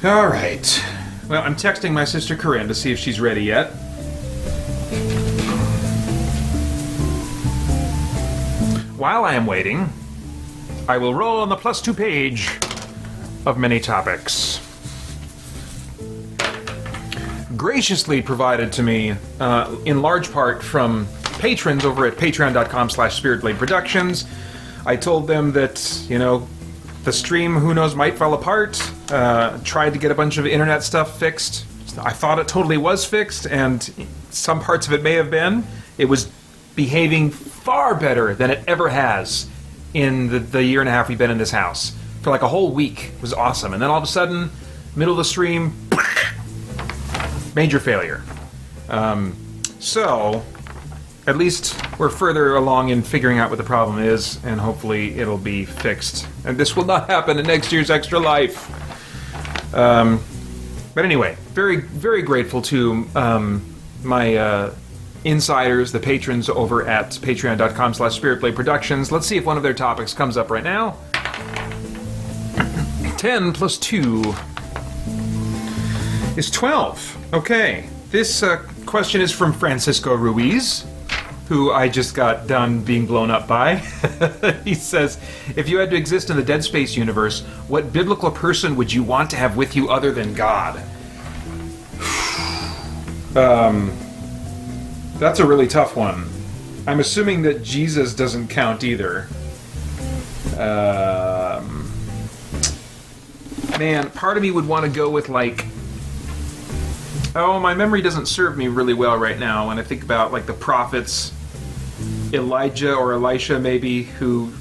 All right. Well, I'm texting my sister Karyne to see if she's ready yet. While I am waiting, I will roll on the +2 page of many topics. Graciously provided to me, in large part from patrons over at patreon.com/spiritbladeproductions. I told them that, you know, the stream, who knows, might fall apart. Tried to get a bunch of internet stuff fixed. I thought it totally was fixed, and some parts of it may have been. It was behaving far better than it ever has in the year and a half we've been in this house. For like a whole week. It was awesome. And then all of a sudden, middle of the stream, major failure. So, at least we're further along in figuring out what the problem is, and hopefully it'll be fixed. And this will not happen in next year's Extra Life. But anyway, very, very grateful to my insiders, the patrons over at patreon.com/spiritbladeproductions. Let's see if one of their topics comes up right now. 10 + 2 is 12. Okay, this question is from Francisco Ruiz, who I just got done being blown up by. He says, if you had to exist in the Dead Space universe, what biblical person would you want to have with you other than God? That's a really tough one. I'm assuming that Jesus doesn't count either. Man, part of me would want to go with, like... Oh, my memory doesn't serve me really well right now when I think about, like, the prophets, Elijah or Elisha maybe, who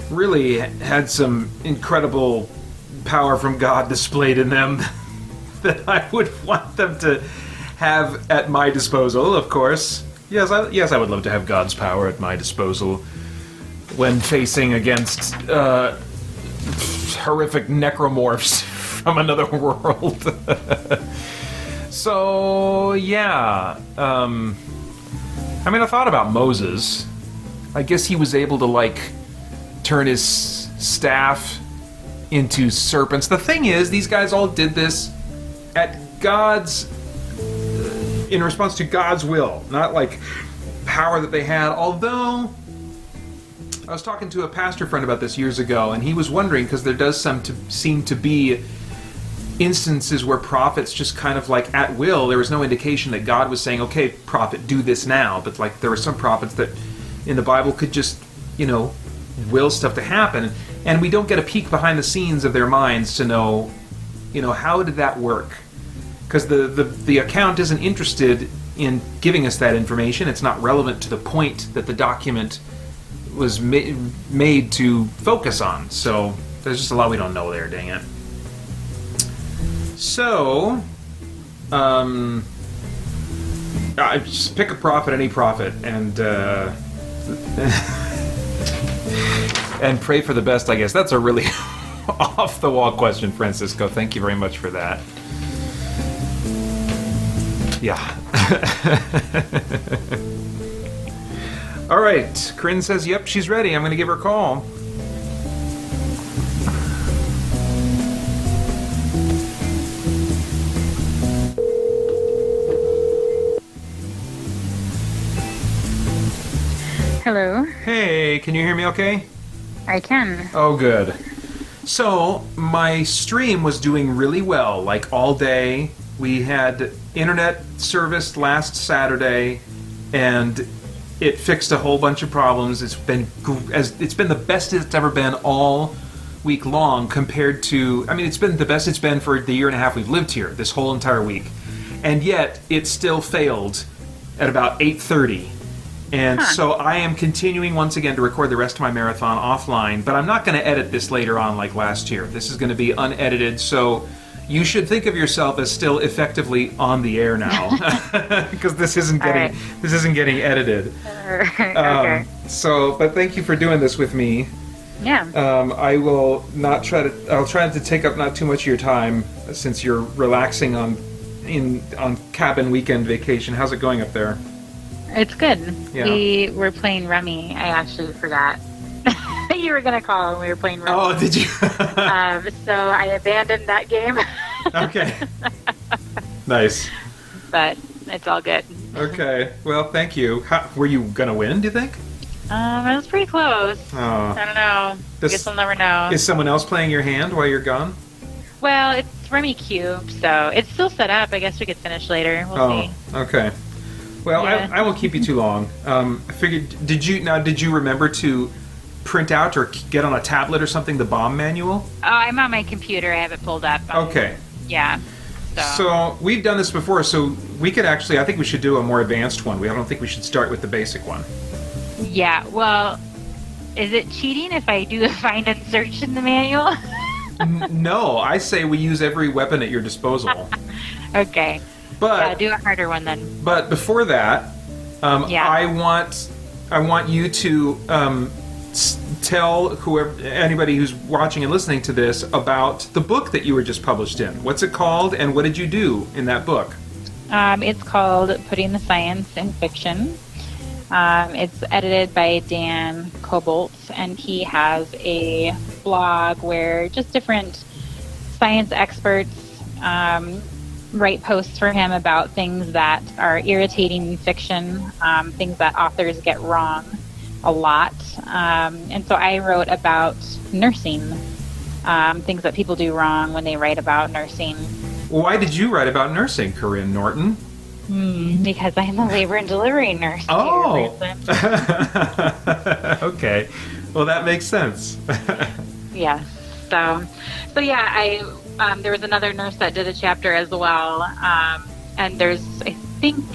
really had some incredible power from God displayed in them that I would want them to have at my disposal, of course. Yes, I would love to have God's power at my disposal when facing against horrific necromorphs from another world. So, yeah. I mean, I thought about Moses. I guess he was able to, like, turn his staff into serpents. The thing is, these guys all did this at God's... in response to God's will, not, like, power that they had. Although, I was talking to a pastor friend about this years ago, and he was wondering, because there does seem to be instances where prophets just kind of, like, at will, there was no indication that God was saying, okay, prophet, do this now. But, like, there were some prophets that in the Bible could just, you know, will stuff to happen. And we don't get a peek behind the scenes of their minds to know, you know, how did that work? Because the account isn't interested in giving us that information. It's not relevant to the point that the document was made to focus on. So there's just a lot we don't know there, dang it. So, I just pick a prophet, any prophet, and and pray for the best, I guess. That's a really off-the-wall question, Francisco. Thank you very much for that. Yeah. All right. Karyne says, yep, she's ready. I'm going to give her a call. Hello. Hey, can you hear me okay? I can. Oh, good. So, my stream was doing really well, like all day. We had internet service last Saturday, and it fixed a whole bunch of problems. It's been the best it's ever been all week long compared to... I mean, it's been the best it's been for the year and a half we've lived here, this whole entire week. And yet, it still failed at about 8:30. And so I am continuing once again to record the rest of my marathon offline, but I'm not going to edit this later on like last year. This is going to be unedited, so you should think of yourself as still effectively on the air now, because this isn't getting edited. Okay. So, but thank you for doing this with me. Yeah. I will not try to. I'll try to take up not too much of your time since you're relaxing on cabin weekend vacation. How's it going up there? It's good. Yeah. We were playing Rummy. I actually forgot that you were going to call when we were playing Rummy. Oh, did you? So I abandoned that game. Okay. Nice. But it's all good. Okay. Well, thank you. Were you gonna win? Do you think? It was pretty close. Oh. I don't know. Guess we'll never know. Is someone else playing your hand while you're gone? Well, it's Rummy Cube, so it's still set up. I guess we could finish later. We'll see. Okay. Well, Yeah. I won't keep you too long. I figured. Did you remember to print out or get on a tablet or something the bomb manual? Oh, I'm on my computer. I have it pulled up. Okay. Yeah. So we've done this before, so we could actually. I think we should do a more advanced one. I don't think we should start with the basic one. Yeah. Well, is it cheating if I do a find and search in the manual? No, I say we use every weapon at your disposal. Okay. But Yeah, do a harder one then. But before that, Yeah. I want you to tell anybody who's watching and listening to this about the book that you were just published in. What's it called, and what did you do in that book? It's called Putting the Science in Fiction. It's edited by Dan Koboldt, and he has a blog where just different science experts write posts for him about things that are irritating in fiction, things that authors get wrong a lot. And so I wrote about nursing, things that people do wrong when they write about nursing. Why did you write about nursing, Karyne Norton? Because I'm a labor and delivery nurse. Oh! Okay. Well, that makes sense. Yes. So yeah, there was another nurse that did a chapter as well, and there's I think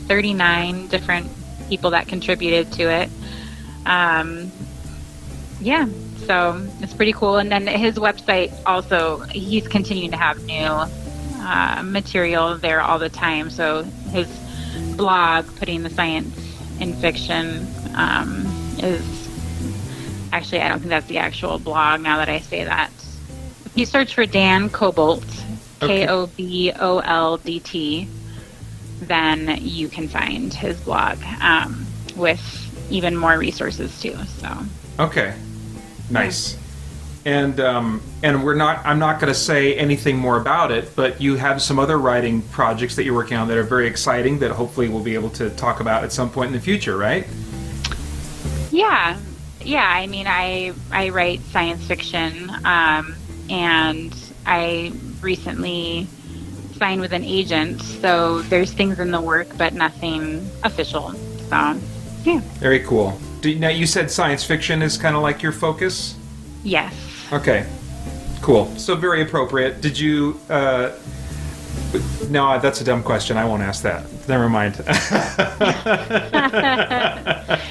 39 different people that contributed to it. Yeah, so it's pretty cool. And then his website also, he's continuing to have new material there all the time. So his blog, Putting the Science in Fiction, is actually, I don't think that's the actual blog now that I say that. If you search for Dan Koboldt, Okay. Koboldt, then you can find his blog with even more resources too. So Okay. Nice. And I'm not going to say anything more about it, but you have some other writing projects that you're working on that are very exciting that hopefully we'll be able to talk about at some point in the future, right? yeah. I mean, I write science fiction, and I recently signed with an agent, so there's things in the work, but nothing official. So, yeah. Very cool. Now, you said science fiction is kind of like your focus? Yes. Okay. Cool. So very appropriate. Did you... No, that's a dumb question. I won't ask that. Never mind.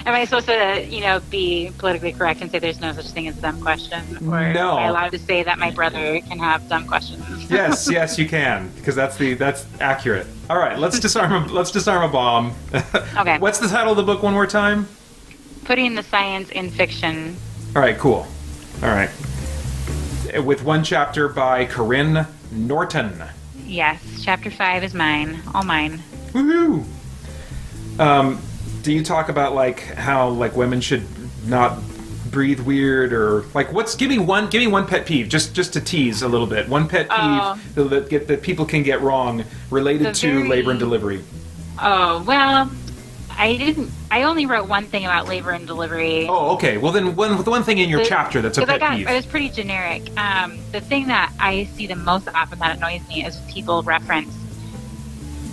Am I supposed to, be politically correct and say there's no such thing as a dumb question? Or No. am I allowed to say that my brother can have dumb questions? Yes, you can, because that's accurate. All right, let's disarm a bomb. Okay. What's the title of the book one more time? Putting the Science in Fiction. All right, cool. All right. With one chapter by Karyne Norton. Yes, chapter 5 is mine. All mine. Woohoo! Do you talk about how women should not breathe weird, or give me one pet peeve just to tease a little bit. One pet peeve that people can get wrong related to labor and delivery. Oh, well, I only wrote one thing about labor and delivery. Oh, okay. Well, then one thing in your chapter that's a pet peeve. It was pretty generic. The thing that I see the most often that annoys me is people reference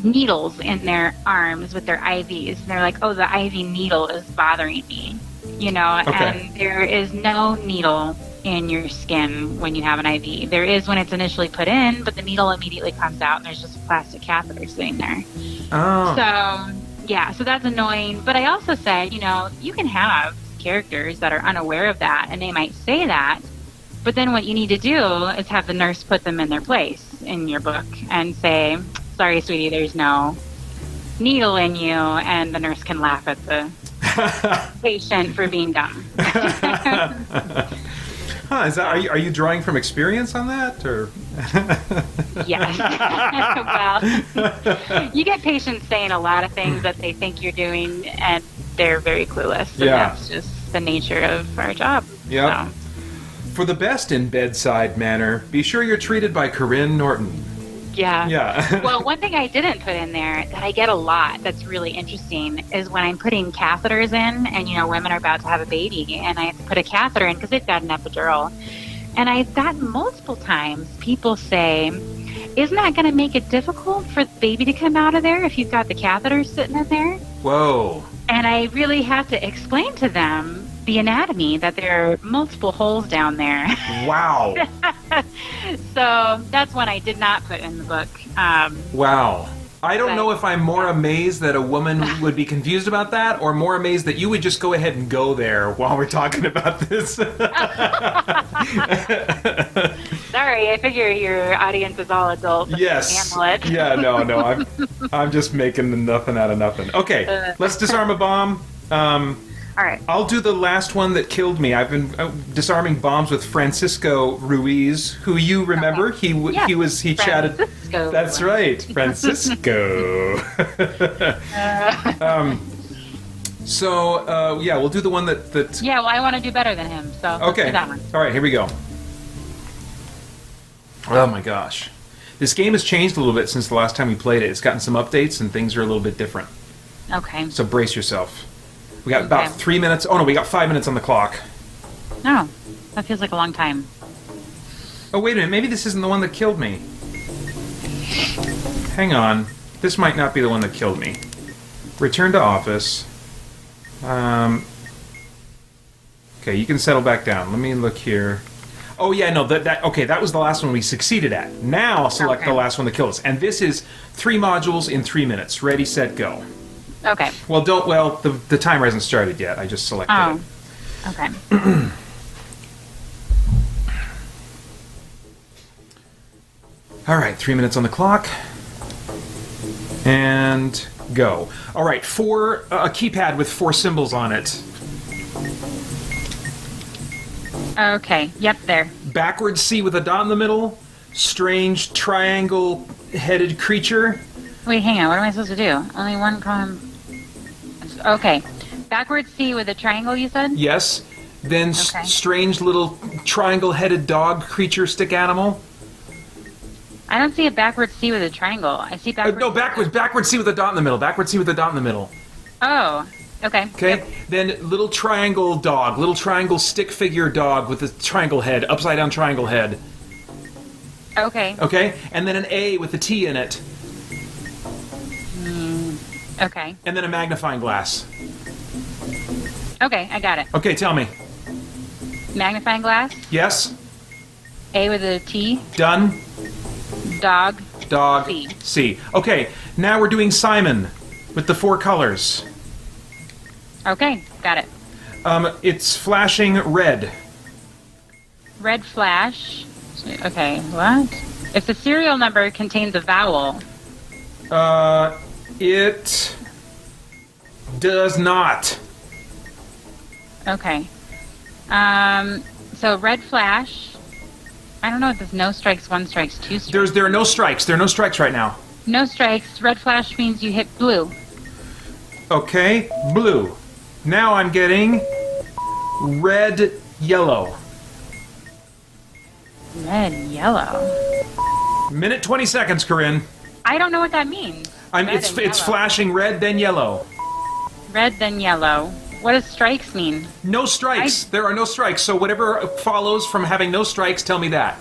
needles in their arms with their IVs. And they're like, oh, the IV needle is bothering me. Okay. And there is no needle in your skin when you have an IV. There is when it's initially put in, but the needle immediately comes out and there's just a plastic catheter sitting there. Oh. So, yeah, so that's annoying. But I also said, you can have characters that are unaware of that, and they might say that, but then what you need to do is have the nurse put them in their place in your book and say, sorry, sweetie, there's no needle in you, and the nurse can laugh at the patient for being dumb. Huh, is that, are you drawing from experience on that, or? Yes. Well, you get patients saying a lot of things that they think you're doing, and they're very clueless. And Yeah. that's just the nature of our job. Yep. So. For the best in bedside manner, be sure you're treated by Karyne Norton. Yeah. Yeah. Well, one thing I didn't put in there that I get a lot that's really interesting is when I'm putting catheters in, and women are about to have a baby, and I put a catheter in because they've got an epidural. And I've gotten multiple times people say, isn't that going to make it difficult for the baby to come out of there if you've got the catheter sitting in there? Whoa. And I really have to explain to them the anatomy, that there are multiple holes down there. Wow. So that's one I did not put in the book. Wow. I don't But- know if I'm more amazed that a woman would be confused about that, or more amazed that you would just go ahead and go there while we're talking about this. Sorry, I figure your audience is all adults. Yes. Handle it. Yeah, no. I'm just making nothing out of nothing. Okay, let's disarm a bomb. All right. I'll do the last one that killed me. I've been disarming bombs with Francisco Ruiz, who you remember. Okay. He chatted. Francisco. That's right, Francisco. So yeah, we'll do the one that. Yeah, well, I want to do better than him, so let's Okay. do that one. All right, here we go. Oh my gosh, this game has changed a little bit since the last time we played it. It's gotten some updates and things are a little bit different. Okay. So brace yourself. We got about Okay. 3 minutes. Oh no, we got 5 minutes on the clock. No, that feels like a long time. Oh wait a minute, maybe this isn't the one that killed me. Hang on, this might not be the one that killed me. Return to office. Okay, you can settle back down. Let me look here. Oh yeah, no, okay, that was the last one we succeeded at. Now select Okay. the last one that killed us. And this is 3 modules in 3 minutes. Ready, set, go. Okay. Well, the timer hasn't started yet. I just selected it. Okay. All right, 3 minutes on the clock. And go. All right, a keypad with 4 symbols on it. Okay. Yep, there. Backward C with a dot in the middle. Strange triangle-headed creature. Wait, hang on. What am I supposed to do? Only one column. Okay. Backward C with a triangle, you said? Yes. Then Okay. strange little triangle-headed dog creature stick animal. I don't see a backward C with a triangle. I see backward. No, backward C with a dot in the middle. Backward C with a dot in the middle. Oh. Okay. Okay. Yep. Then little triangle dog, little triangle stick figure dog with a triangle head, upside down triangle head. Okay. Okay. And then an A with a T in it. Okay. And then a magnifying glass. Okay, I got it. Okay, tell me. Magnifying glass. Yes? A with a T. Done? Dog. Dog. C. C. Okay, now we're doing Simon with the 4 colors. Okay, got it. It's flashing red. Red flash. Okay, what? If the serial number contains a vowel. It does not. Okay. So red flash. I don't know if there's no strikes, 1 strikes, 2 strikes. There are no strikes. There are no strikes right now. No strikes. Red flash means you hit blue. Okay, blue. Now I'm getting red, yellow. Red, yellow. Minute 20 seconds, Karyne. I don't know what that means. Red It's and yellow. flashing red, then yellow. Red, then yellow. What does strikes mean? No strikes. There are no strikes. So whatever follows from having no strikes, tell me that.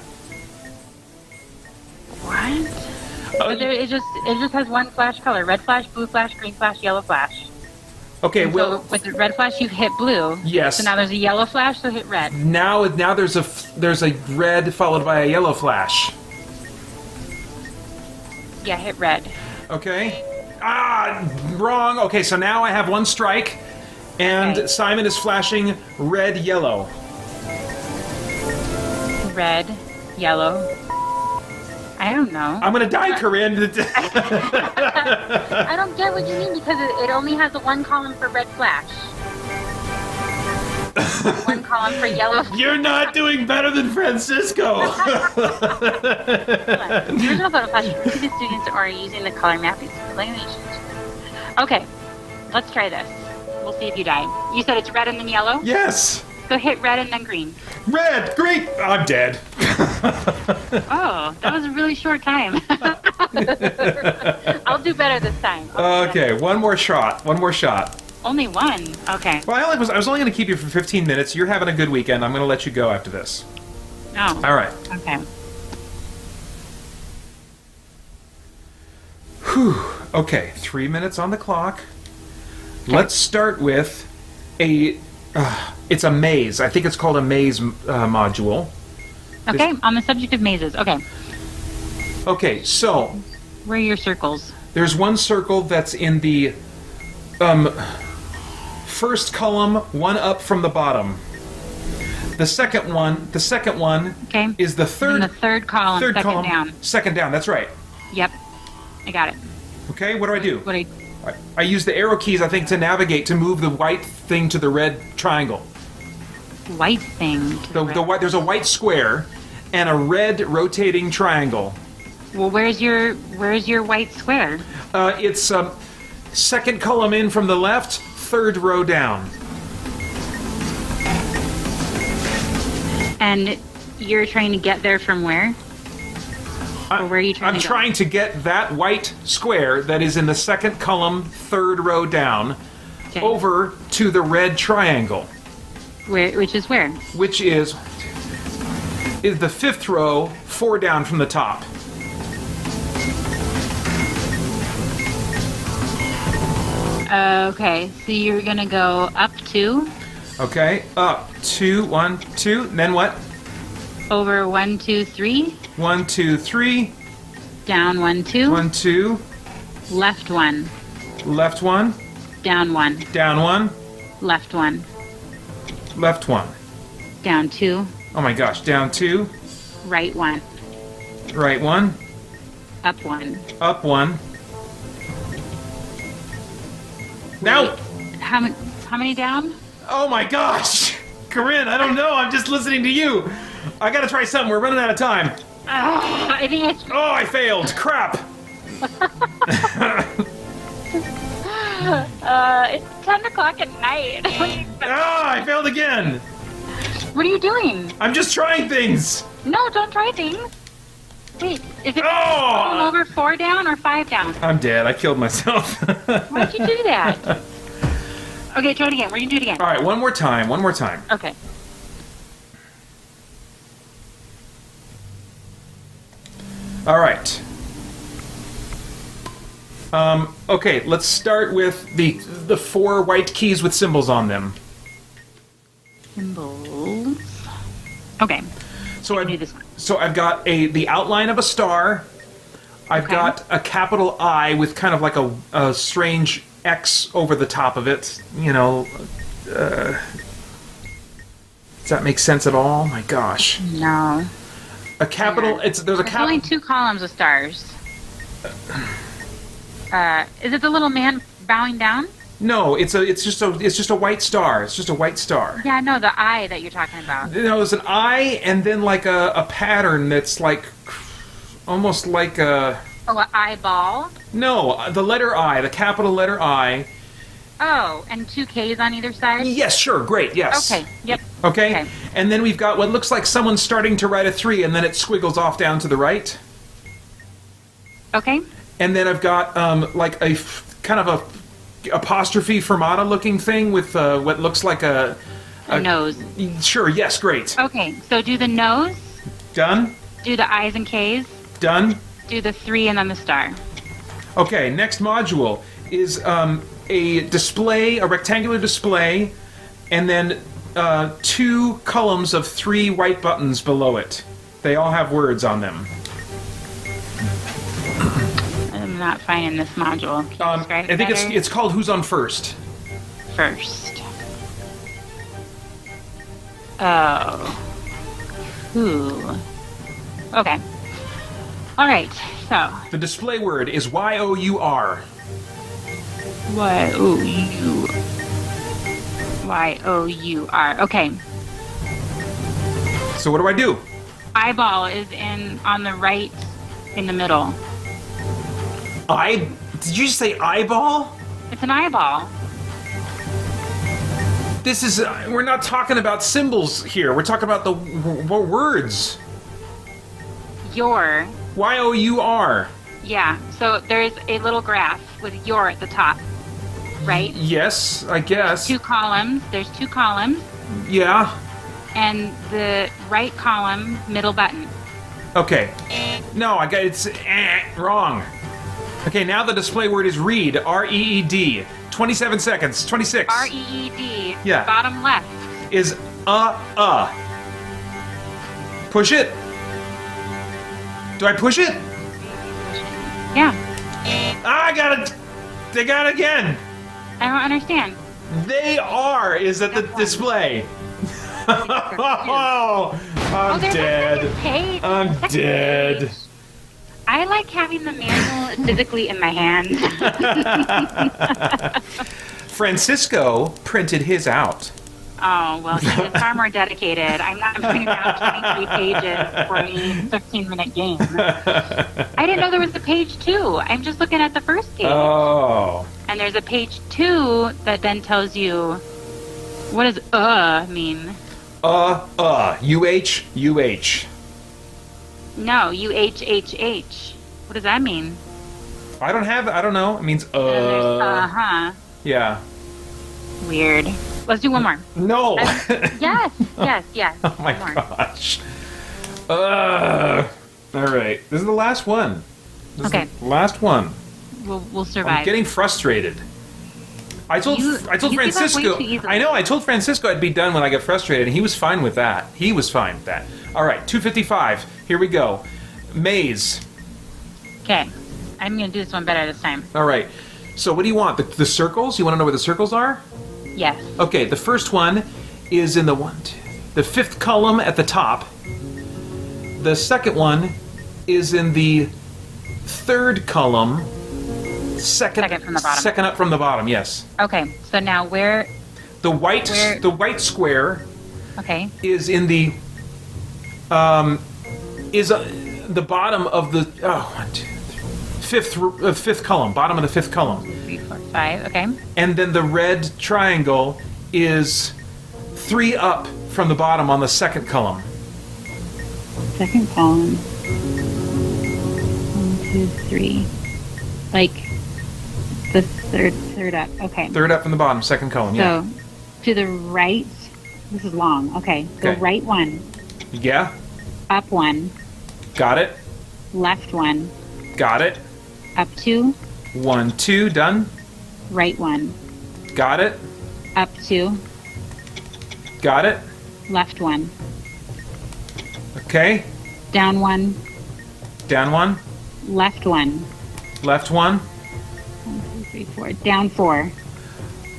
What? But it just has 1 flash color: red flash, blue flash, green flash, yellow flash. Okay, And well, so with the red flash, you hit blue. yes. So now there's a yellow flash, so hit red. Now there's a red followed by a yellow flash. Yeah, hit red. Okay. Wrong. Okay, so now I have 1 strike, and Okay. Simon is flashing red, yellow. Red, yellow. I don't know. I'm gonna die, Karyne. I don't get what you mean because it only has a 1 column for red flash. One column for yellow. You're not doing better than Francisco. The original photo flash. You see the students are using the color map explanations. Okay, let's try this. We'll see if you die. You said it's red and then yellow? Yes. So hit red and then green. Red, green. I'm dead. Oh, that was a really short time. I'll do better this time. Okay, one more shot. One more shot. Only one? Okay. Well, I was only going to keep you for 15 minutes. You're having a good weekend. I'm going to let you go after this. Oh. All right. Okay. Whew. Okay, 3 minutes on the clock. Let's start with a... it's a maze. I think it's called a maze module. Okay, on the subject of mazes. Okay. Okay, so... Where are your circles? There's one circle that's in the first column, one up from the bottom. The second one Okay. is the third... In the third column, second column, down. Second down, that's right. Yep. I got it. Okay, what do I do? What do I use the arrow keys, I think, to navigate, to move the white thing to the red triangle. White thing. To the red. There's a white square and a red rotating triangle. Well, where's your white square? It's second column in from the left, third row down. And you're trying to get there from where? Or where are you trying I'm to go? trying to get that white square that is in the second column, third row down, Okay. over to the red triangle, Which is where? which is the fifth row, 4 down from the top. Okay, so you're gonna go up 2, Okay, up 2, 1, 2. Then what? over 1, 2, 3, 1, 2, 3. down 1, 2, 1, 2. left 1, Left 1. down 1, Down 1. left 1, Left 1. down 2, Oh my gosh. Down 2. right 1, Right 1. up 1. Up 1. Now. Wait, how many down? Oh my gosh! Corinne, I don't know. I'm just listening to you. I gotta try something. We're running out of time. I think Oh, I failed. Crap. it's 10 o'clock at night. Ah, I failed again. What are you doing? I'm just trying things. No, don't try things. Wait, is it Oh! over 4 down or 5 down? I'm dead. I killed myself. Why'd you do that? Okay, try it again. We're gonna do it again. All right, one more time. One more time. Okay. All right. Okay, let's start with the 4 white keys with symbols on them. Symbols. Okay. So do this one. I've got the outline of a star. I've Okay. got a capital I with kind of like a strange X over the top of it. You know, does that make sense at all? My gosh. No. A capital. There's a There's capital. only 2 columns of stars. Is it the little man bowing down? No, it's just a white star. It's just a white star. Yeah, no, the eye that you're talking about. You know, there's an I and then like a pattern that's like almost like a... Oh, an eyeball? No, the letter I, the capital letter I. Oh, and 2 Ks on either side? Yes, sure, great, yes. Okay, yep. Okay? Okay. And then we've got what looks like someone starting to write a 3 and then it squiggles off down to the right. Okay. And then I've got like a kind of a apostrophe fermata looking thing with what looks like a nose. Sure, yes, great. Okay, so do the nose, Done? do the I's and K's, Done? do the 3 and then the star. Okay, next module is a display, a rectangular display, and then 2 columns of 3 white buttons below it. They all have words on them. I'm not finding this module. Can you describe it I think better? it's called Who's on First. First. Oh. Who? Okay. All right. So. The display word is Y-O-U-R. Y-O-U. Y-O-U-R. Okay. So what do I do? Eyeball is on the right in the middle. Did you just say eyeball? It's an eyeball. This is, we're not talking about symbols here. We're talking about the words. Your. Y-O-U-R. Yeah. So there's a little graph with your at the top, right? Yes, I guess. Two columns. There's two columns. Yeah. And the right column, middle button. Okay. No, it's wrong. Okay, now the display word is read. R-E-E-D. 27 seconds. 26. R-E-E-D. Yeah. Bottom left. Is Push it. Do I push it? Yeah. I got it. They got it again. I don't understand. They are is at the display. Oh, I'm there's dead. a second page. I'm Second dead. page. I like having the manual physically in my hand. Francisco printed his out. Oh, well, he is far more dedicated. I'm not putting down 23 pages for a 15-minute game. I didn't know there was a page 2. I'm just looking at the first page. Oh. And there's a page 2 that then tells you, what does mean? U-H, U-H. No, U-H-H-H. What does that mean? I don't know. It means And there's uh-huh. Yeah. Weird. Let's do one more. No. Yes. Oh my One more. gosh. All right. This is the last one. Okay. Last one. We'll survive. I'm getting frustrated. I told You give up way Francisco. too easily. I know. I told Francisco I'd be done when I get frustrated, and he was fine with that. All right. 2:55. Here we go. Maze. Okay. I'm going to do this one better this time. All right. So what do you want? The circles? You want to know where the circles are? Yes. Okay. The first one is in the the fifth column at the top. The second one is in the third column. Second from the bottom. Second up from the bottom. Yes. Okay. So now where... The white square Okay. is in the the bottom of the fifth column, bottom of the fifth column. 3, 4, 5. Okay. And then the red triangle is 3 up from the bottom on the second column. Second column. 1, 2, 3. Like the third up. Okay. Third up from the bottom, second column. Yeah. So to the right. This is long. Okay. The Okay. right one. Yeah. Up 1. Got it. Left 1. Got it. Up 2. 1, 2. Done. Right 1. Got it. Up 2. Got it. Left 1. Okay. Down 1. Down 1. Left 1. Left 1. 1, 2, 3, 4. Down 4.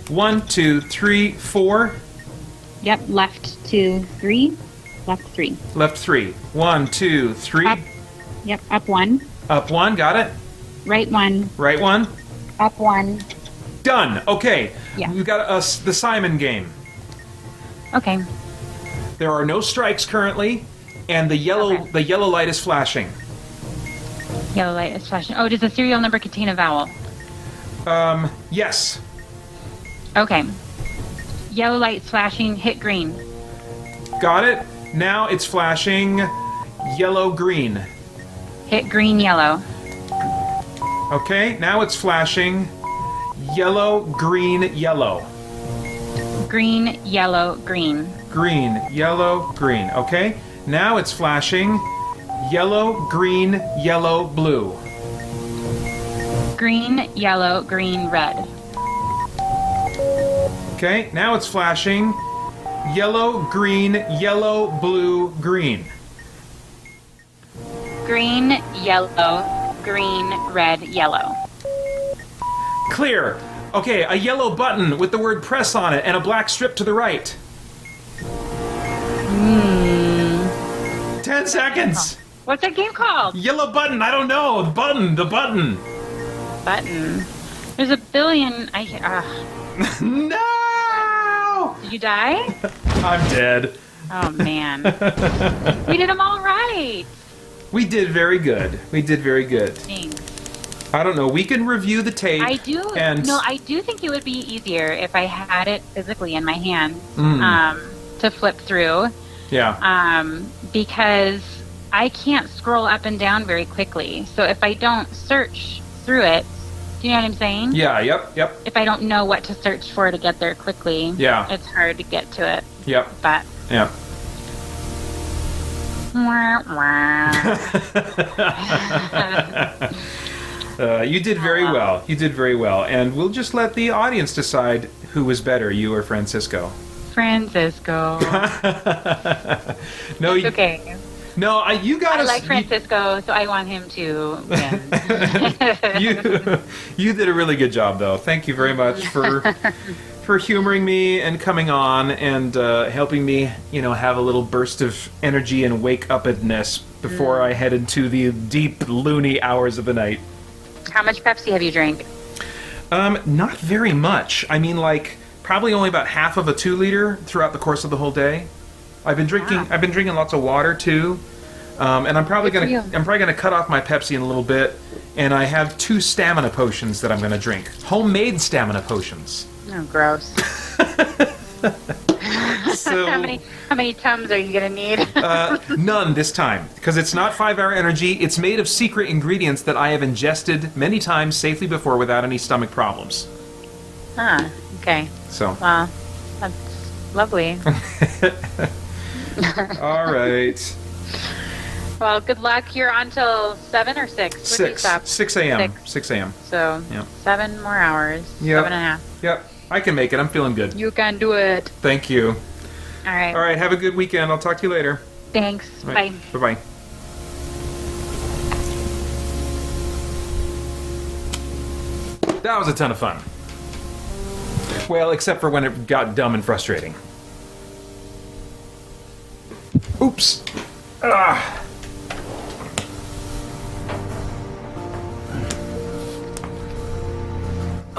1, 2, 3, 4. Yep. Left 2, 3. Left 3. Left 3. 1, 2, 3. Up. Yep. Up 1. Up 1. Got it. Right 1. Right 1. Up 1. Done. Okay. Yeah. We've got the Simon game. Okay. There are no strikes currently, and the yellow light is flashing. Yellow light is flashing. Oh, does the serial number contain a vowel? Yes. Okay. Yellow light flashing. Hit green. Got it. Now it's flashing yellow green. Hit green yellow. Okay. Now it's flashing yellow green yellow. Green yellow green. Green yellow green. Okay. Now it's flashing yellow green yellow blue. Green yellow green red. Okay. Now it's flashing yellow green yellow blue green. Green yellow green red yellow. Clear. Okay, a yellow button with the word press on it and a black strip to the right. 10 seconds. What's that game called? Yellow button, I don't know. The button. Button. There's a billion. No! Did you die? I'm dead. Oh, man. We did them all right. We did very good. We did very good. Thanks. I don't know. We can review the tape. I do. And No, I do think it would be easier if I had it physically in my hand to flip through. yeah. Because I can't scroll up and down very quickly. So if I don't search through it, do you know what I'm saying? Yeah. Yep. If I don't know what to search for to get there quickly, Yeah. it's hard to get to it. Yep. But Yeah. You did very well. You did very well. And we'll just let the audience decide who was better, you or Francisco. Francisco. No, It's okay. No, you got I us. like Francisco, so I want him to win. You did a really good job, though. Thank you very much for humoring me and coming on and helping me, have a little burst of energy and wake upness before I head into the deep, loony hours of the night. How much Pepsi have you drank? Not very much. I mean, probably only about half of a 2-liter throughout the course of the whole day. I've been drinking lots of water too, and I'm probably gonna cut off my Pepsi in a little bit. And I have 2 stamina potions that I'm gonna drink, homemade stamina potions. Oh, gross. So How many Tums are you gonna need? none this time, because it's not 5-hour energy. It's made of secret ingredients that I have ingested many times safely before without any stomach problems. Huh. Okay. So. Well, that's lovely. All right. Well, good luck. You're on till 7 or 6? When do you stop? 6 a.m. 6 a.m. So, Yep. 7 more hours. Yep. 7.5. Yep. I can make it. I'm feeling good. You can do it. Thank you. All right. All right. Have a good weekend. I'll talk to you later. Thanks. All right. Bye. Bye-bye. That was a ton of fun. Well, except for when it got dumb and frustrating. Oops. Ah.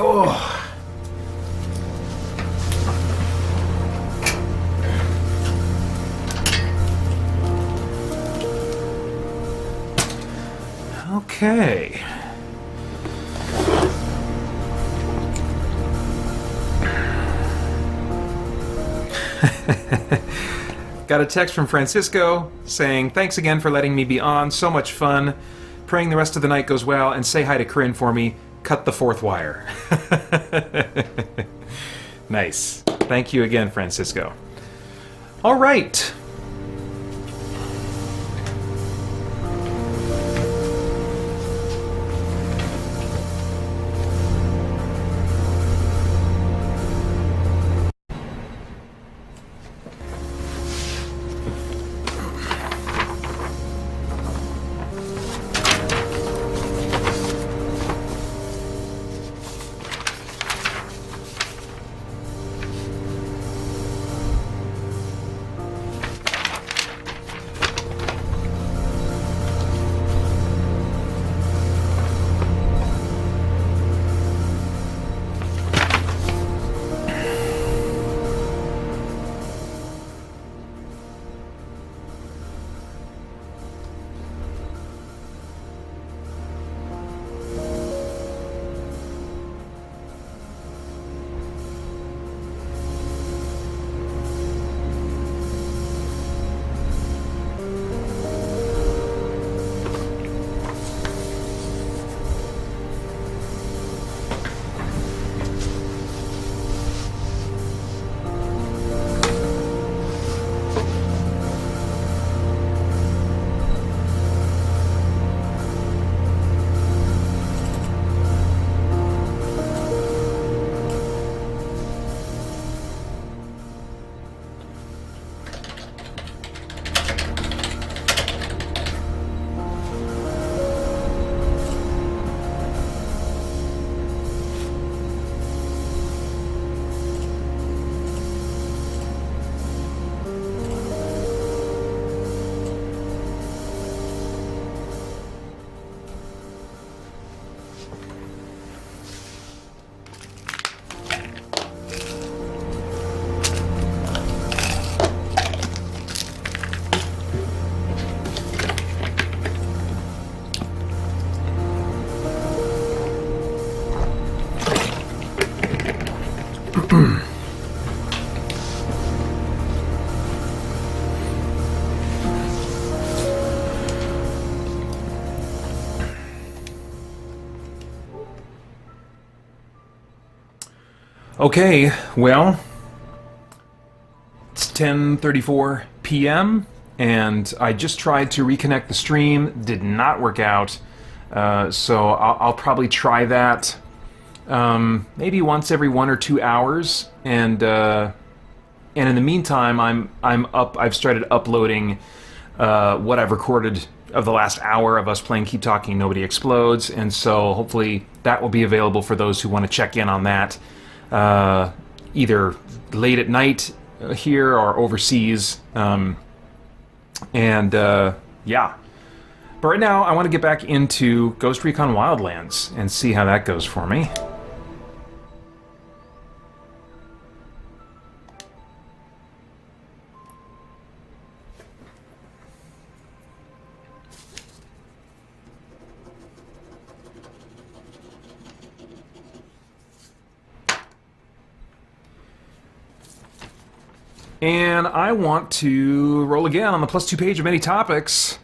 Oh. Okay. Got a text from Francisco saying, "Thanks again for letting me be on. So much fun. Praying the rest of the night goes well, and say hi to Karyne for me. Cut the 4th wire." Nice. Thank you again, Francisco. All right. Okay, well, it's 10:34 p.m. and I just tried to reconnect the stream. Did not work out, so I'll probably try that maybe once every 1 or 2 hours. And in the meantime, I'm up. I've started uploading what I've recorded of the last hour of us playing Keep Talking Nobody Explodes, and so hopefully that will be available for those who want to check in on that, either late at night here or overseas. Yeah. But right now, I want to get back into Ghost Recon Wildlands and see how that goes for me. And I want to roll again on the +2 page of many topics.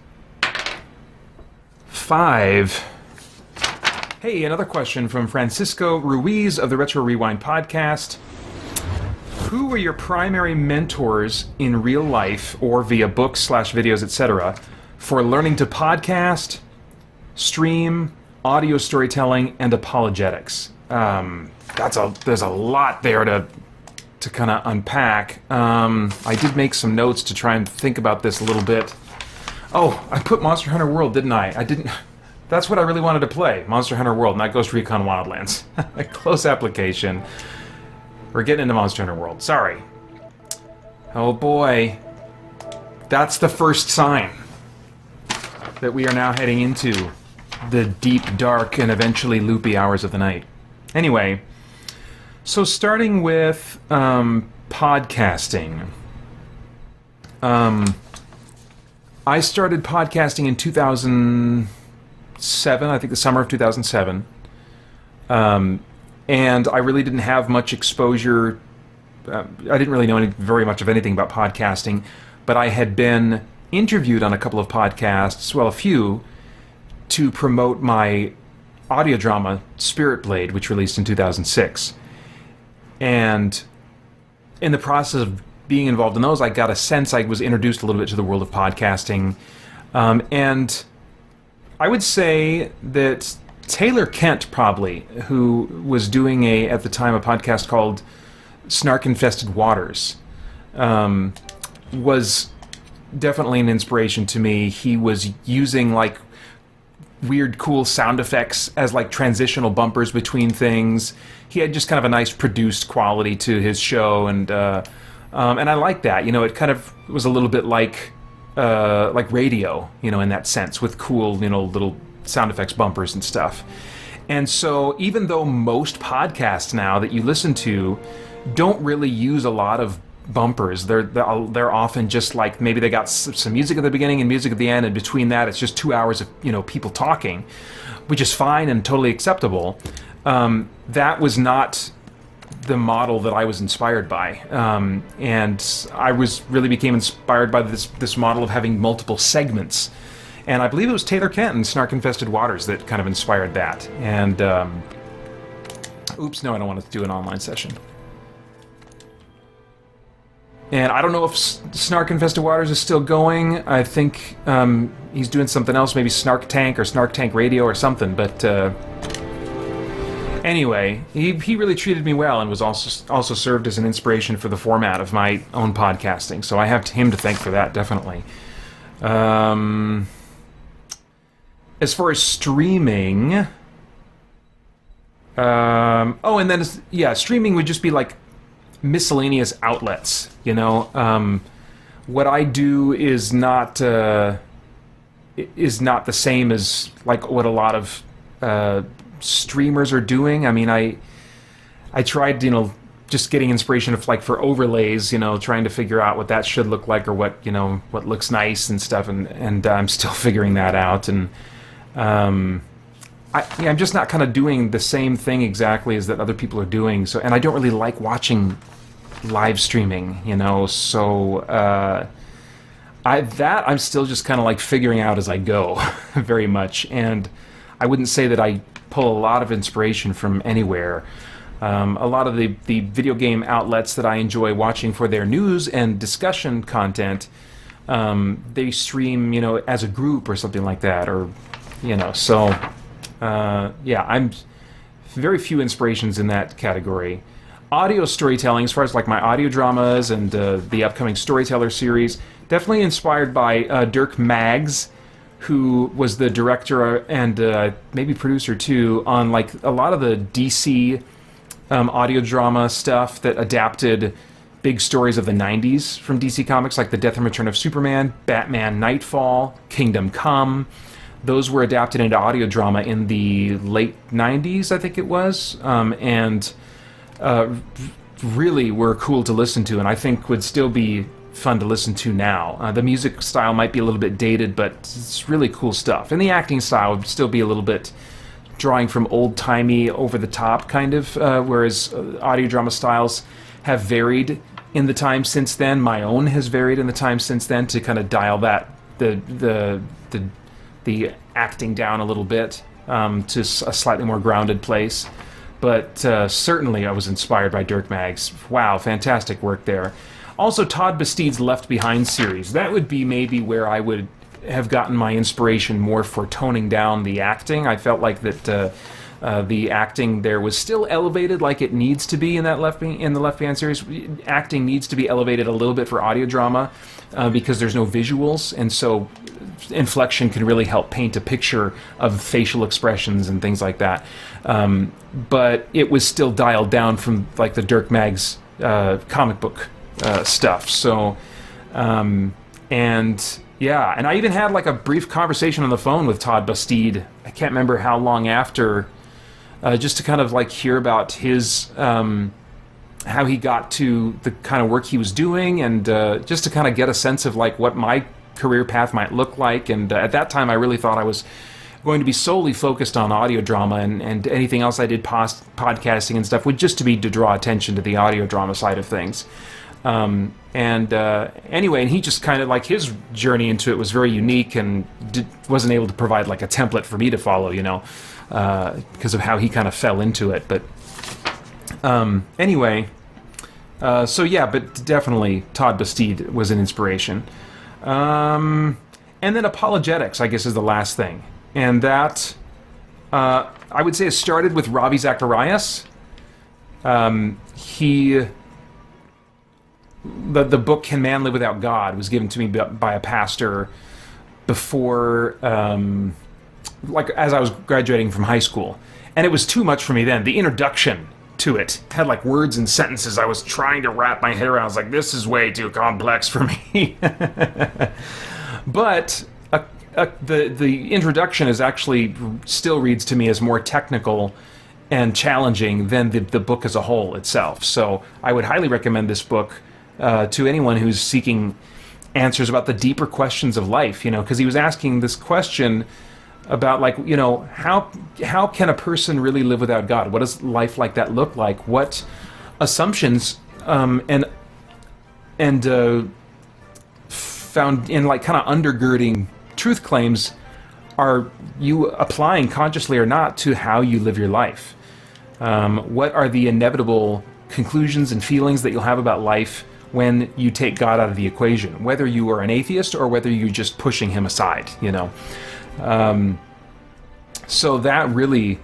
5. Hey, another question from Francisco Ruiz of the Retro Rewind podcast. Who were your primary mentors in real life or via books / videos, etc., for learning to podcast, stream, audio storytelling, and apologetics? There's a lot there to kind of unpack. I did make some notes to try and think about this a little bit. Oh, I put Monster Hunter World, didn't I? I didn't. That's what I really wanted to play. Monster Hunter World, not Ghost Recon Wildlands. A close application. We're getting into Monster Hunter World. Sorry. Oh boy. That's the first sign that we are now heading into the deep, dark, and eventually loopy hours of the night. Anyway, so starting with podcasting. I started podcasting in 2007, I think the summer of 2007. And I really didn't have much exposure. I didn't really know very much of anything about podcasting, but I had been interviewed on a couple of podcasts, well, a few, to promote my audio drama, Spirit Blade, which released in 2006. And in the process of being involved in those, I got a sense, I was introduced a little bit to the world of podcasting. And I would say that Taylor Kent, probably, who was doing at the time, a podcast called Snark Infested Waters, was definitely an inspiration to me. He was using like weird, cool sound effects as like transitional bumpers between things. He had just kind of a nice produced quality to his show, and I like that. You know, it kind of was a little bit like radio, you know, in that sense, with cool, you know, little sound effects bumpers and stuff. And so even though most podcasts now that you listen to don't really use a lot of bumpers, they're often just like, maybe they got some music at the beginning and music at the end, and between that it's just 2 hours of, you know, people talking, which is fine and totally acceptable. That was not the model that I was inspired by, and I really became inspired by this model of having multiple segments. And I believe it was Taylor Kent and Snark Infested Waters that kind of inspired that. And oops, no, I don't want to do an online session. And I don't know if Snark Infested Waters is still going. I think he's doing something else, maybe Snark Tank or Snark Tank Radio or something. But anyway, he really treated me well and was also served as an inspiration for the format of my own podcasting. So I have him to thank for that, definitely. As far as streaming, and then streaming would just be like miscellaneous outlets, you know. What I do is not the same as like what a lot of streamers are doing. I mean, I tried, you know, just getting inspiration of like for overlays, you know, trying to figure out what that should look like or what, you know, what looks nice and stuff, and I'm still figuring that out. And I'm just not kind of doing the same thing exactly as that other people are doing. So, and I don't really like watching live streaming, you know. So I'm still just kind of like figuring out as I go, very much. And I wouldn't say that I pull a lot of inspiration from anywhere. A lot of the video game outlets that I enjoy watching for their news and discussion content, they stream, as a group or something like that, or, so, I'm very few inspirations in that category. Audio storytelling, as far as like my audio dramas and the upcoming Storyteller series, definitely inspired by Dirk Maggs, who was the director and maybe producer too on like a lot of the DC audio drama stuff that adapted big stories of the 90s from DC Comics, like The Death and Return of Superman, Batman Nightfall, Kingdom Come. Those were adapted into audio drama in the late 90s, I think it was, and really were cool to listen to, and I think would still be fun to listen to now. The music style might be a little bit dated, but it's really cool stuff. And the acting style would still be a little bit drawing from old-timey, over-the-top kind of, whereas audio drama styles have varied in the time since then. My own has varied in the time since then to kind of dial that the acting down a little bit to a slightly more grounded place. But certainly I was inspired by Dirk Maggs. Wow, fantastic work there. Also, Todd Bastide's Left Behind series. That would be maybe where I would have gotten my inspiration more for toning down the acting. I felt like that the acting there was still elevated like it needs to be in the Left Behind series. Acting needs to be elevated a little bit for audio drama because there's no visuals, and so inflection can really help paint a picture of facial expressions and things like that. But it was still dialed down from like the Dirk Maggs comic book stuff. So, and I even had like a brief conversation on the phone with Todd Bastide. I can't remember how long after, just to kind of like hear about his, how he got to the kind of work he was doing, and just to kind of get a sense of like what my career path might look like. And at that time, I really thought I was going to be solely focused on audio drama, and anything else I did podcasting and stuff would just to draw attention to the audio drama side of things. Anyway, and he just kind of like his journey into it was very unique, and wasn't able to provide like a template for me to follow, because of how he kind of fell into it. But anyway, but definitely Todd Bastide was an inspiration. And then Apologetics, I guess, is the last thing. And that, I would say, it started with Ravi Zacharias. The book Can Man Live Without God was given to me by a pastor before, as I was graduating from high school. And it was too much for me then. The introduction to it had like words and sentences I was trying to wrap my head around. I was like, this is way too complex for me. But the introduction is actually still reads to me as more technical and challenging than the book as a whole itself. So I would highly recommend this book to anyone who's seeking answers about the deeper questions of life, because he was asking this question about like, how can a person really live without God? What does life like that look like? What assumptions and found in like kind of undergirding truth claims are you applying consciously or not to how you live your life? What are the inevitable conclusions and feelings that you'll have about life when you take God out of the equation, whether you are an atheist or whether you're just pushing him aside, So that really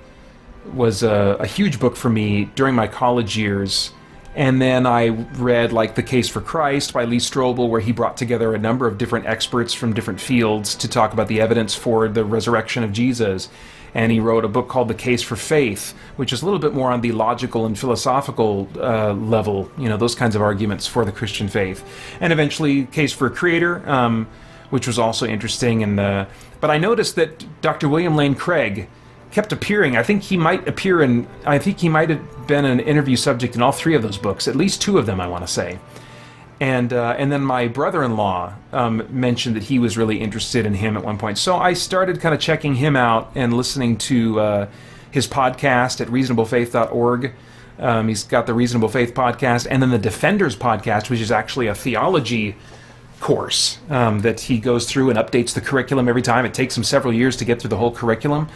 was a huge book for me during my college years. And then I read like The Case for Christ by Lee Strobel, where he brought together a number of different experts from different fields to talk about the evidence for the resurrection of Jesus. And he wrote a book called The Case for Faith, which is a little bit more on the logical and philosophical level, those kinds of arguments for the Christian faith. And eventually Case for a Creator, which was also interesting. But I noticed that Dr. William Lane Craig kept appearing. I think he might have been an interview subject in all three of those books, at least two of them, I want to say. And then my brother-in-law mentioned that he was really interested in him at one point. So I started kind of checking him out and listening to his podcast at reasonablefaith.org. He's got the Reasonable Faith podcast, and then the Defenders podcast, which is actually a theology course that he goes through and updates the curriculum every time. It takes him several years to get through the whole curriculum,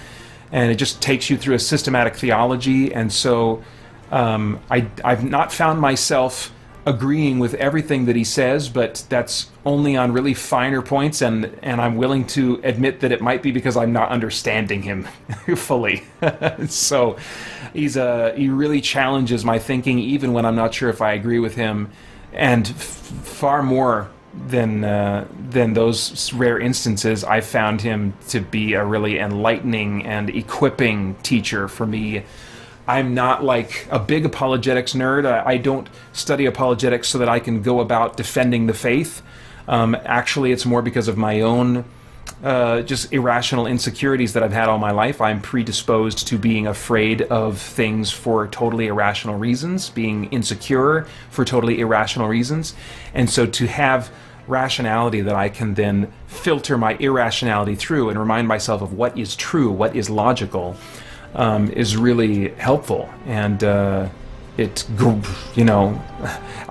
and it just takes you through a systematic theology. And so I've not found myself agreeing with everything that he says, but that's only on really finer points, and I'm willing to admit that it might be because I'm not understanding him fully. So he really challenges my thinking, even when I'm not sure if I agree with him, and far more than those rare instances, I found him to be a really enlightening and equipping teacher for me. I'm not like a big apologetics nerd. I don't study apologetics so that I can go about defending the faith. Actually, it's more because of my own just irrational insecurities that I've had all my life. I'm predisposed to being afraid of things for totally irrational reasons, being insecure for totally irrational reasons. And so to have rationality that I can then filter my irrationality through and remind myself of what is true, what is logical, is really helpful. And I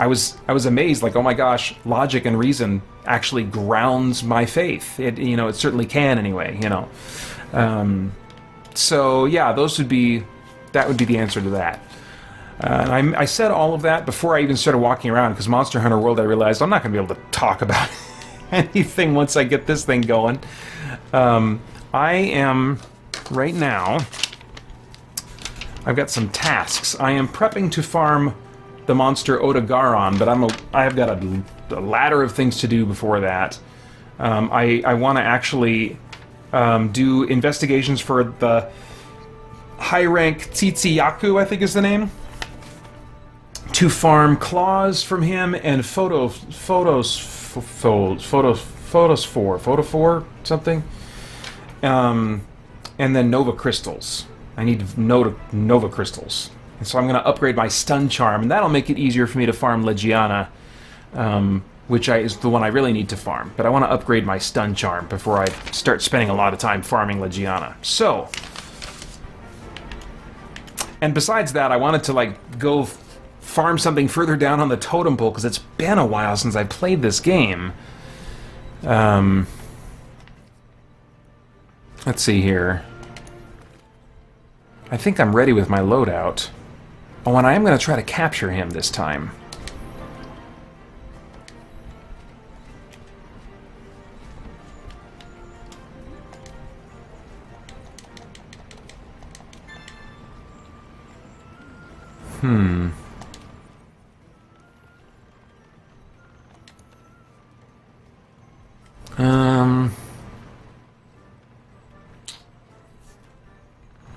was amazed, like, oh my gosh, logic and reason actually grounds my faith. It certainly can anyway. So yeah, that would be the answer to that. And I said all of that before I even started walking around, because Monster Hunter World, I realized I'm not going to be able to talk about anything once I get this thing going. I am right now. I've got some tasks. I am prepping to farm the monster Odogaron, but I have got a ladder of things to do before that. I want to actually do investigations for the high-rank Tzitzi-Ya-Ku, I think is the name, to farm claws from him and photophore, something, and then Nova crystals. I need Nova crystals. And so I'm going to upgrade my stun charm, and that'll make it easier for me to farm Legiana, which is the one I really need to farm. But I want to upgrade my stun charm before I start spending a lot of time farming Legiana. So, and besides that, I wanted to go farm something further down on the totem pole, because it's been a while since I played this game. Let's see here. I think I'm ready with my loadout. Oh, and I am going to try to capture him this time.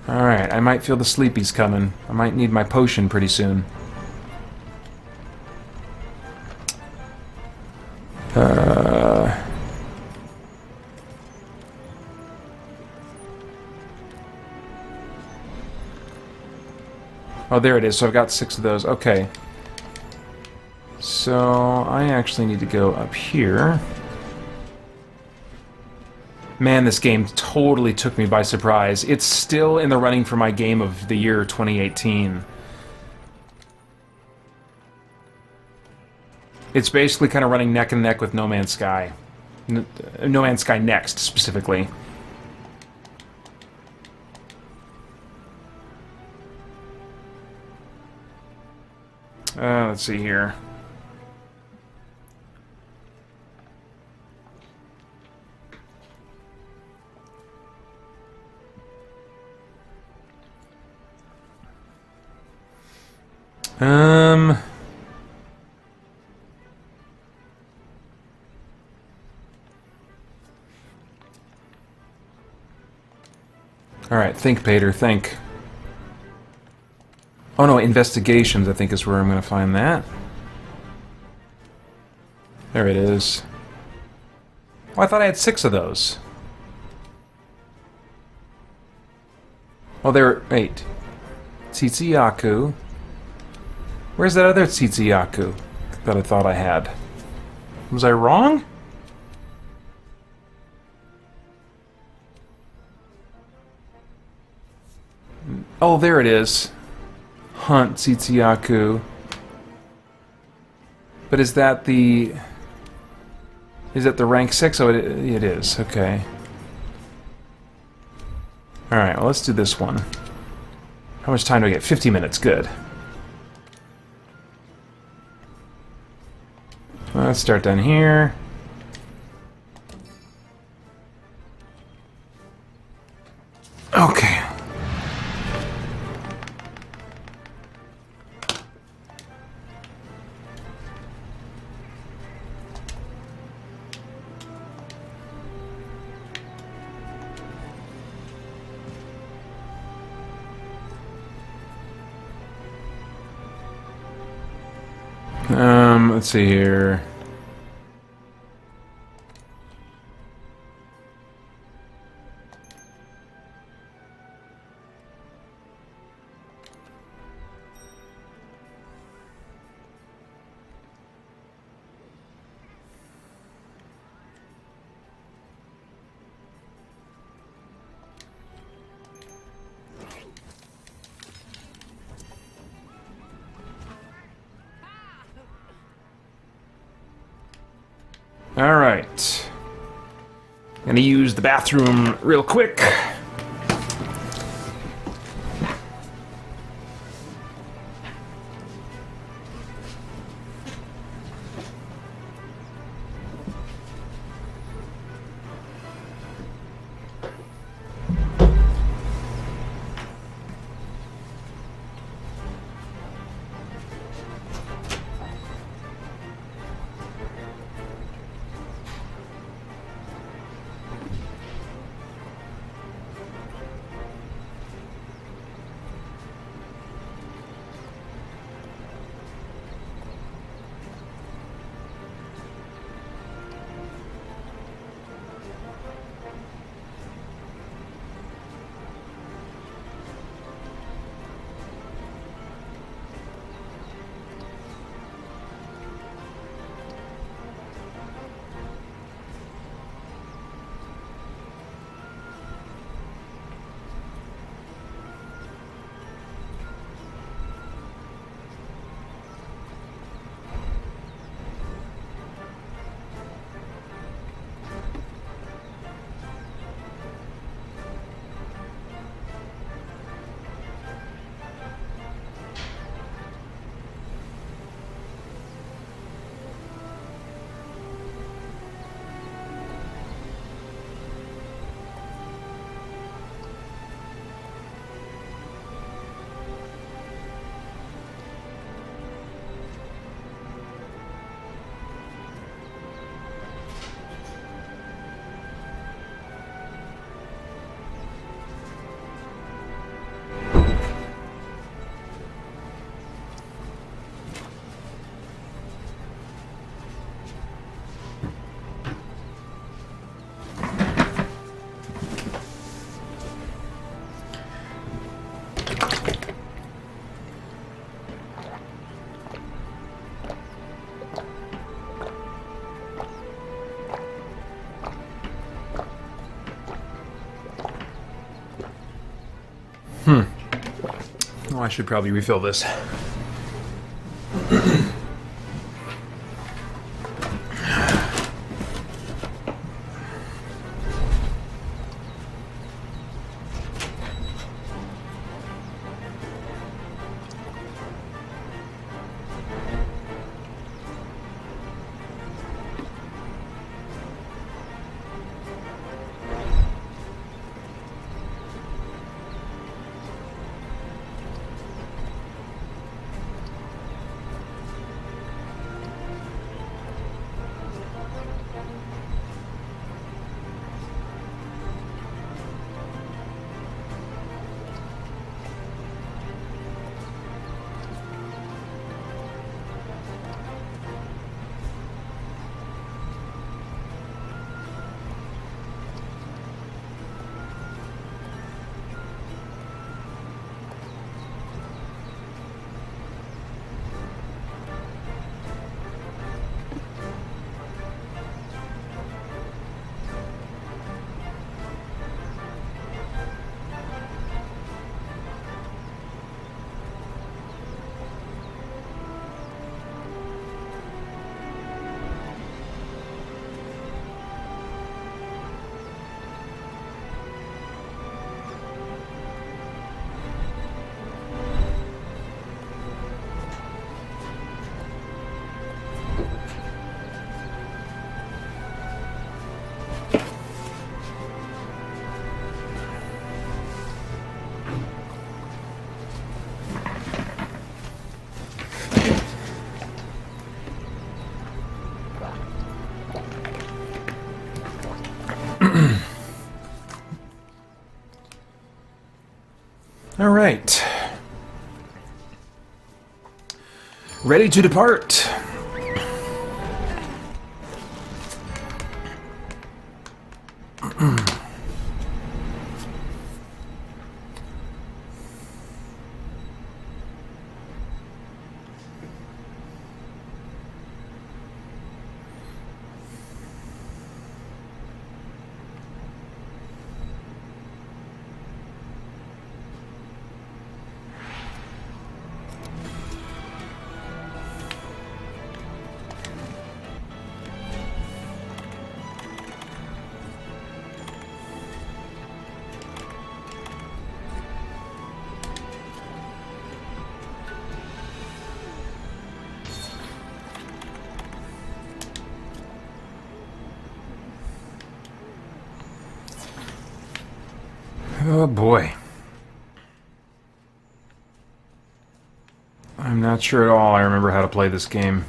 Alright, I might feel the sleepies coming. I might need my potion pretty soon. Oh, there it is. So I've got 6 of those. Okay. So I actually need to go up here. Man, this game totally took me by surprise. It's still in the running for my game of the year 2018. It's basically kind of running neck and neck with No Man's Sky. No Man's Sky Next, specifically. Let's see here. Alright, think, Pater, think. Oh no, investigations, I think is where I'm going to find that. There it is. Oh, I thought I had 6 of those. Oh, there... Wait. Tzitzi-Ya-Ku. Where's that other Tzitzi-Ya-Ku that I thought I had? Was I wrong? Oh, there it is. Hunt Tzitzi-Ya-Ku. But is that the... Is that the rank 6? Oh, it is. Okay. Alright, well, let's do this one. How much time do I get? 50 minutes. Good. Let's start down here. Okay. Let's see here. Alright. Gonna use the bathroom real quick. Oh, I should probably refill this. All right. Ready to depart. Oh boy. I'm not sure at all I remember how to play this game.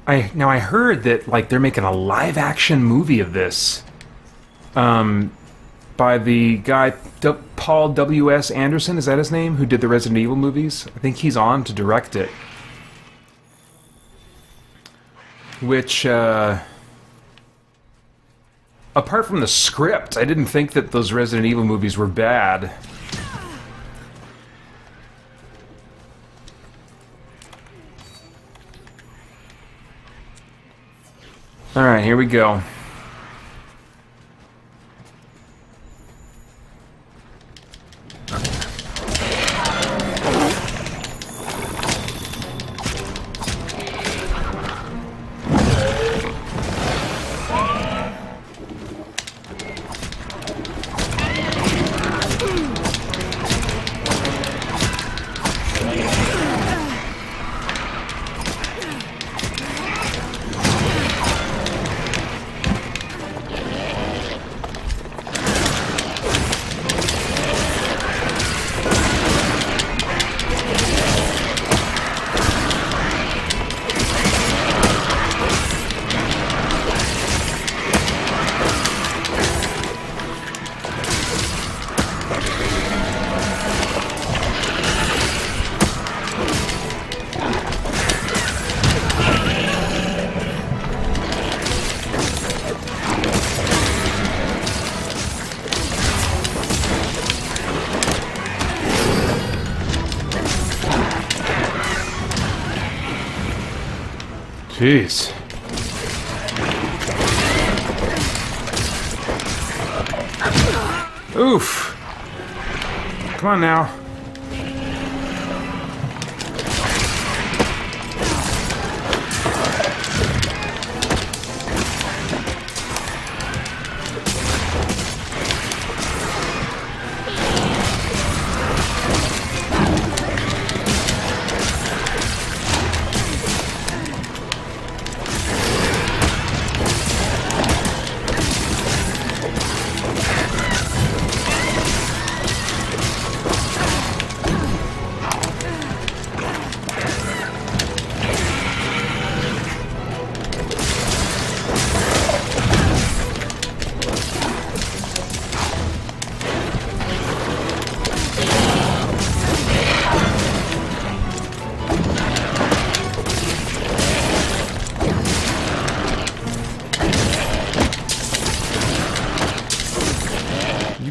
I heard that like they're making a live action movie of this, by the guy Paul W.S. Anderson, is that his name? Who did the Resident Evil movies? I think he's on to direct it. Which, apart from the script, I didn't think that those Resident Evil movies were bad. Alright, here we go. Jeez. Oof. Come on now.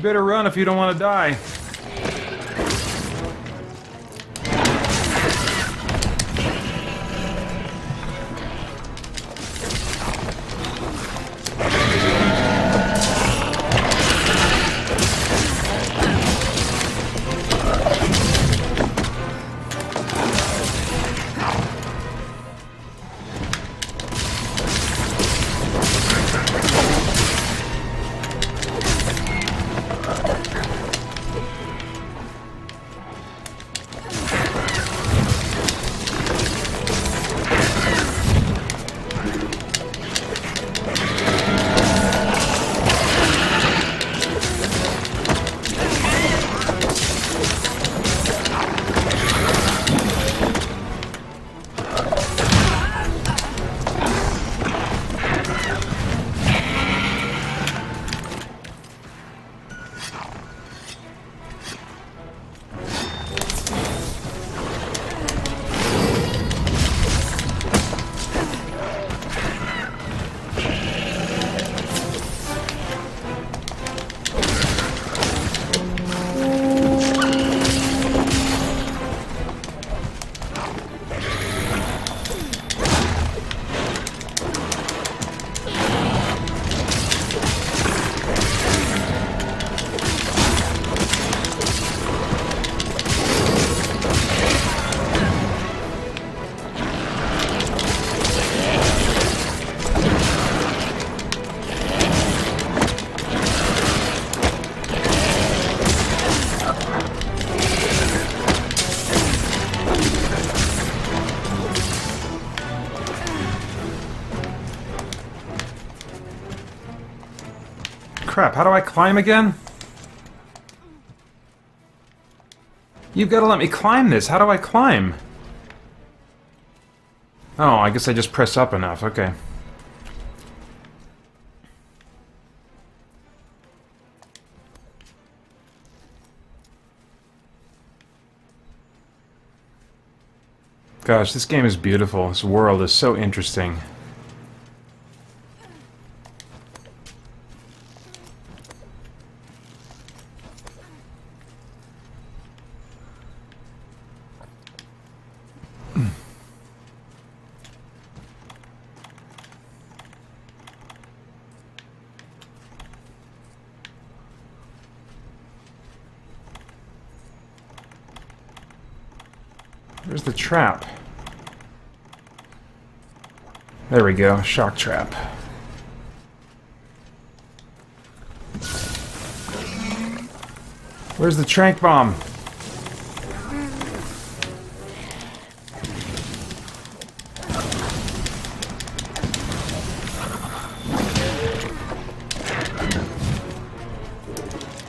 better run if you don't want to die. Crap, how do I climb again? You've got to let me climb this. How do I climb? Oh, I guess I just press up enough. Okay. Gosh, this game is beautiful. This world is so interesting. Where's the trap? There we go, shock trap. Where's the trank bomb?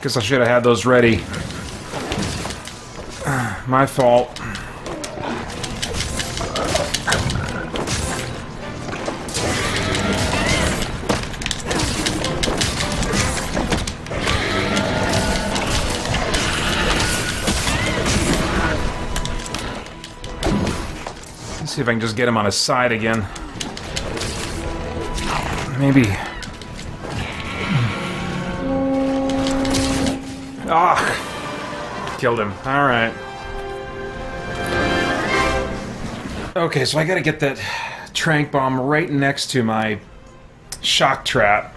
Guess I should have had those ready. My fault. See if I can just get him on his side again. Maybe. Ah! Killed him. Alright. Okay, so I gotta get that trank bomb right next to my shock trap.